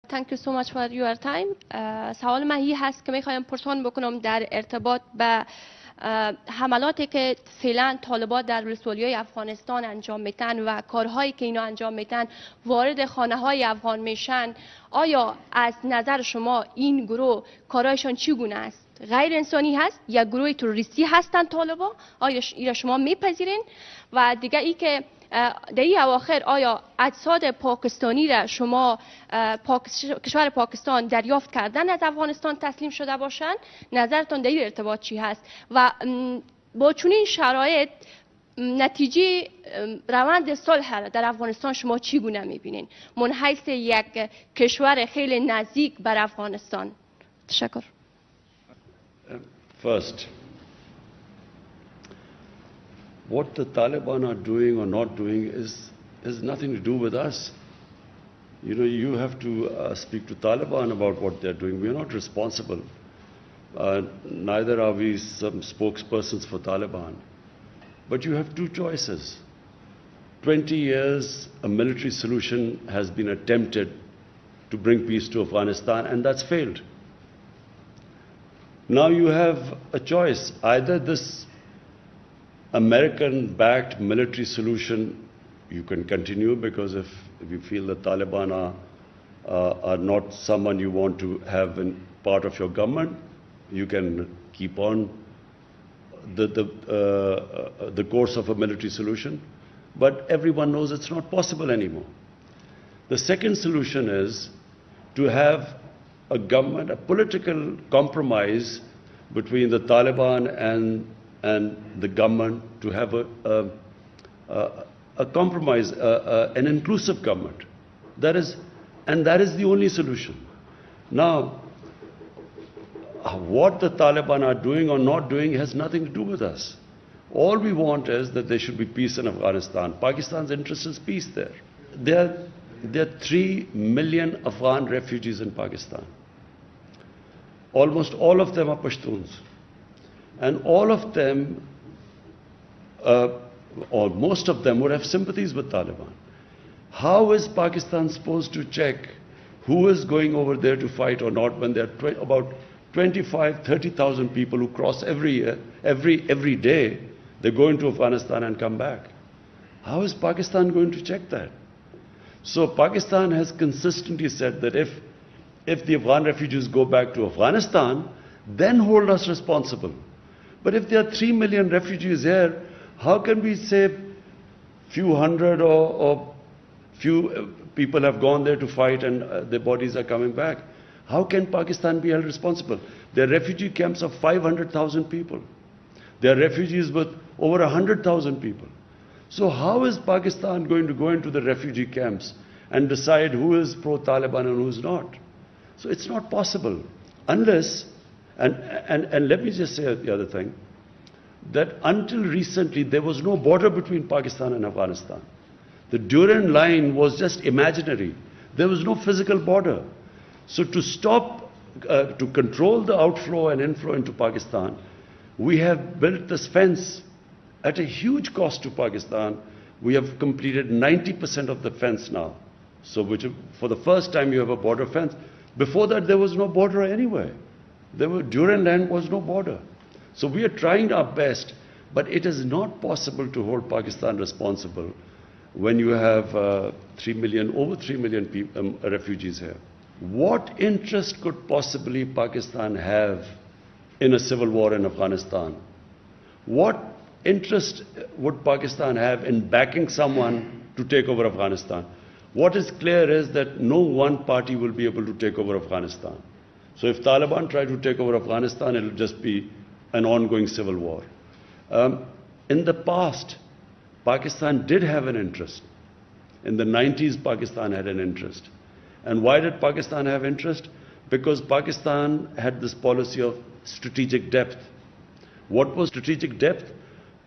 Thank you so much for your time. سوال من این هست که میخوایم پرسان بکنم در ارتباط به حملاتی که فعلا طالبان در ولسوالی‌های افغانستان انجام میتن و کارهایی که اینا انجام میتن وارد خانه‌های افغان میشن. آیا از نظر شما این گروه کارهایشان چگونه است؟ غیر انسانی هست یا گروه تروریستی هستند طالبان؟ آیا اینا شما میپذیرین؟ و دیگه ای که در این اواخر آیا اجساد پاکستانی را شما کشور پاکستان دریافت کردن از افغانستان تسلیم شده باشند؟ نظرتان در این ارتباط چی هست؟ و با چنین شرایط نتیجه روند صلح در افغانستان شما چگونه میبینین من حیث یک کشور خیلی نزدیک بر افغانستان؟ تشکر. First, what the Taliban are doing or not doing has nothing to do with us. You know, you have to speak to Taliban about what they're doing. We are not responsible. Neither are we some spokespersons for Taliban. But you have two choices. 20 years, a military solution has been attempted to bring peace to Afghanistan, and that's failed. Now you have a choice. Either this American-backed military solution, you can continue, because if you feel the Taliban are not someone you want to have in part of your government, you can keep on the course of a military solution. But everyone knows it's not possible anymore. The second solution is to have a government, a political compromise between the Taliban and the government, to have a compromise, an inclusive government. That is the only solution. Now, what the Taliban are doing or not doing has nothing to do with us. All we want is that there should be peace in Afghanistan. Pakistan's interest is peace there. There are 3 million Afghan refugees in Pakistan. Almost all of them are Pashtuns. And all of them, or most of them, would have sympathies with Taliban. How is Pakistan supposed to check who is going over there to fight or not when there are about 25,000-30,000 people who cross every year, every day? They go into Afghanistan and come back. How is Pakistan going to check that? So Pakistan has consistently said that if the Afghan refugees go back to Afghanistan, then hold us responsible. But if there are 3 million refugees here, how can we say few hundred or few people have gone there to fight and their bodies are coming back? How can Pakistan be held responsible? There are refugee camps of 500,000 people. There are refugees with over 100,000 people. So how is Pakistan going to go into the refugee camps and decide who is pro-Taliban and who is not? So it's not possible unless, and let me just say the other thing, that until recently there was no border between Pakistan and Afghanistan. The Durand line was just imaginary. There was no physical border. So to stop, to control the outflow and inflow into Pakistan, we have built this fence at a huge cost to Pakistan. We have completed 90% of the fence now. So for the first time you have a border fence. Before that there was no border anywhere. Durand line was no border. So we are trying our best, but it is not possible to hold Pakistan responsible when you have over 3 million refugees here. What interest could possibly Pakistan have in a civil war in Afghanistan? What interest would Pakistan have in backing someone to take over Afghanistan? What is clear is that no one party will be able to take over Afghanistan. So if Taliban try to take over Afghanistan, it will just be an ongoing civil war. In the past, Pakistan did have an interest. In the 90s, Pakistan had an interest. And why did Pakistan have interest? Because Pakistan had this policy of strategic depth. What was strategic depth?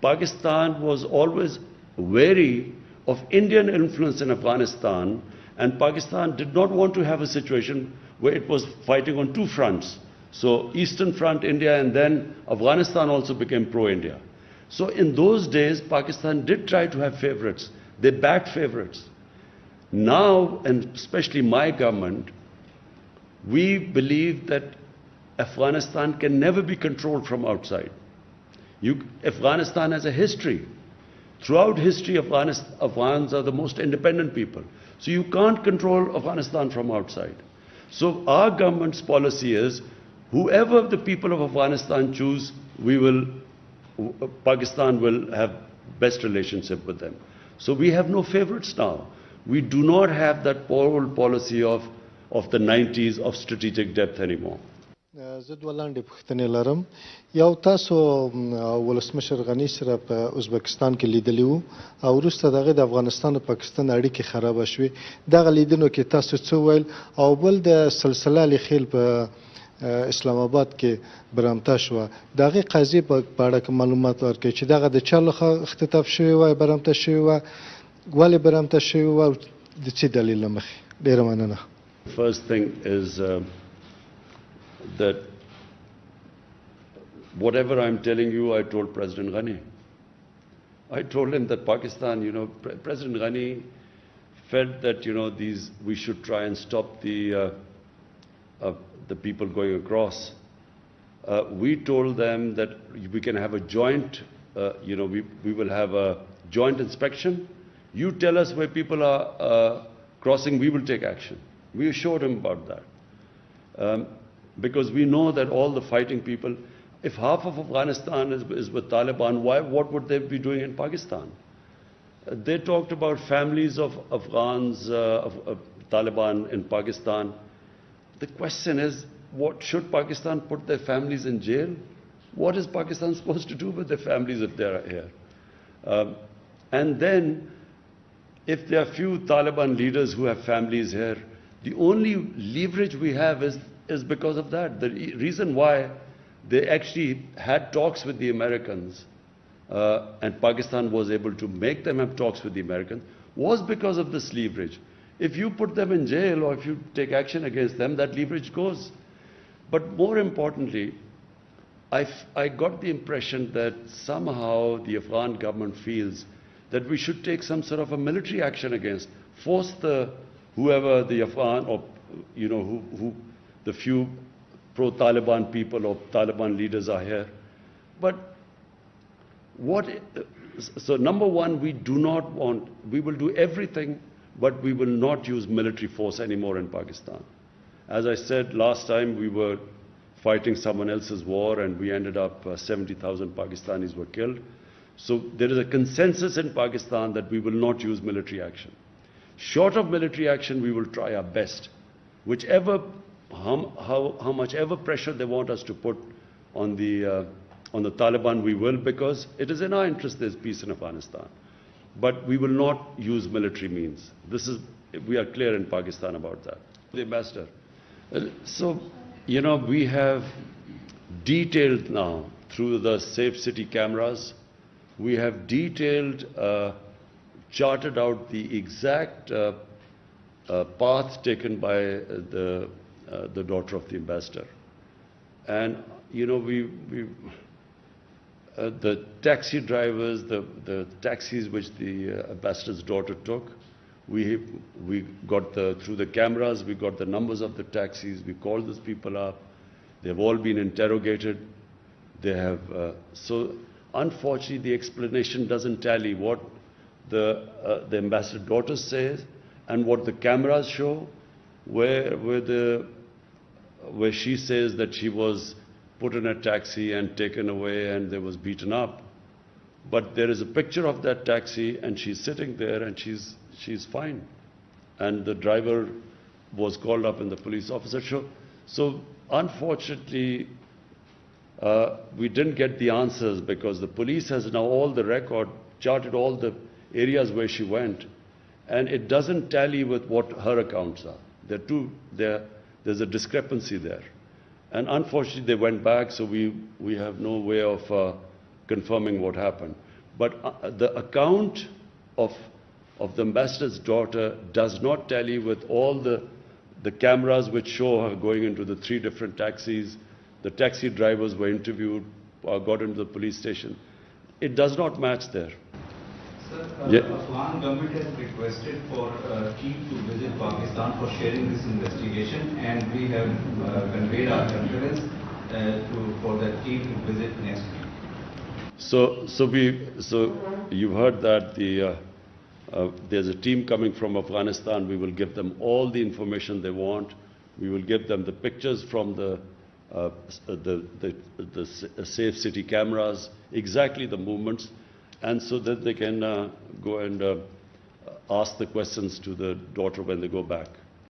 Pakistan was always wary of Indian influence in Afghanistan, and Pakistan did not want to have a situation where it was fighting on two fronts. So Eastern Front, India, and then Afghanistan also became pro-India. So in those days, Pakistan did try to have favorites. They backed favorites. Now, and especially my government, We believe that Afghanistan can never be controlled from outside. Afghanistan has a history. Throughout history, Afghans are the most independent people. So you can't control Afghanistan from outside. So our government's policy is, whoever the people of Afghanistan choose, Pakistan will have best relationship with them. So we have no favorites now. We do not have that old policy of the 90s of strategic depth anymore. زه دوه لاندې پوښتنې لرم. یو تاسو ولسمشر غني سره په ازبکستان کې لیدلی وو او وروسته د هغې د افغانستان او پاکستان اړیکې خرابه شوې. دغه لیدنو کې تاسو څه وویل؟ او بل د سلسله لیخیل په اسلام آباد کې برامته شوه. د هغې قضیې په اړه که معلومات ورکړئ چې دغه د چا لخوا اختطاف شوې وه، برامته شوې وه، ولې برامته شوې وه او د څه دلیل له مخې؟ ډېره مننه. First thing is that whatever I'm telling you, I told President Ghani. I told him that Pakistan, President Ghani felt that, we should try and stop the people going across. We told them that we can have a joint, we will have a joint inspection. You tell us where people are crossing, we will take action. We assured him about that. Because we know that all the fighting people, if half of Afghanistan is with Taliban, what would they be doing in Pakistan? They talked about families of Afghans, of Taliban in Pakistan. The question is, should Pakistan put their families in jail? What is Pakistan supposed to do with their families if they are here? And then, if there are few Taliban leaders who have families here, the only leverage we have is because of that. The reason why they actually had talks with the Americans and Pakistan was able to make them have talks with the Americans was because of this leverage. If you put them in jail or if you take action against them, that leverage goes. But more importantly, I got the impression that somehow the Afghan government feels that we should take some sort of a military action against, force whoever the Afghan or, who the few pro-Taliban people or Taliban leaders are here. But so number one, we will do everything, but we will not use military force anymore in Pakistan. As I said last time, we were fighting someone else's war and we ended up 70,000 Pakistanis were killed. So there is a consensus in Pakistan that we will not use military action. Short of military action, we will try our best. How much ever pressure they want us to put on the Taliban, we will, because it is in our interest there's peace in Afghanistan. But we will not use military means. We are clear in Pakistan about that. The ambassador. So, we have detailed now through the Safe City cameras, we have detailed, charted out the exact path taken by the daughter of the ambassador. And, the taxi drivers, the taxis which the ambassador's daughter took, we got through the cameras, we got the numbers of the taxis, we called those people up, they've all been interrogated. They have, so unfortunately the explanation doesn't tally what the ambassador's daughter says and what the cameras show, where she says that she was put in a taxi and taken away and they was beaten up. But there is a picture of that taxi and she's sitting there and she's fine. And the driver was called up and the police officer showed. So unfortunately, we didn't get the answers because the police has now all the record, charted all the areas where she went, and it doesn't tally with what her accounts are. There's a discrepancy there. And unfortunately, they went back, so we have no way of confirming what happened. But the account of the ambassador's daughter does not tally with all the cameras which show her going into the 3 different taxis. The taxi drivers were interviewed, got into the police station. It does not match there. Sir, Yeah. Afghan government has requested for team to visit Pakistan for sharing this investigation, and we have conveyed our preference for that team to visit next week. So you've heard that there's a team coming from Afghanistan. We will give them all the information they want. We will give them the pictures from the safe city cameras, exactly the movements, and so that they can go and ask the questions to the daughter when they go back.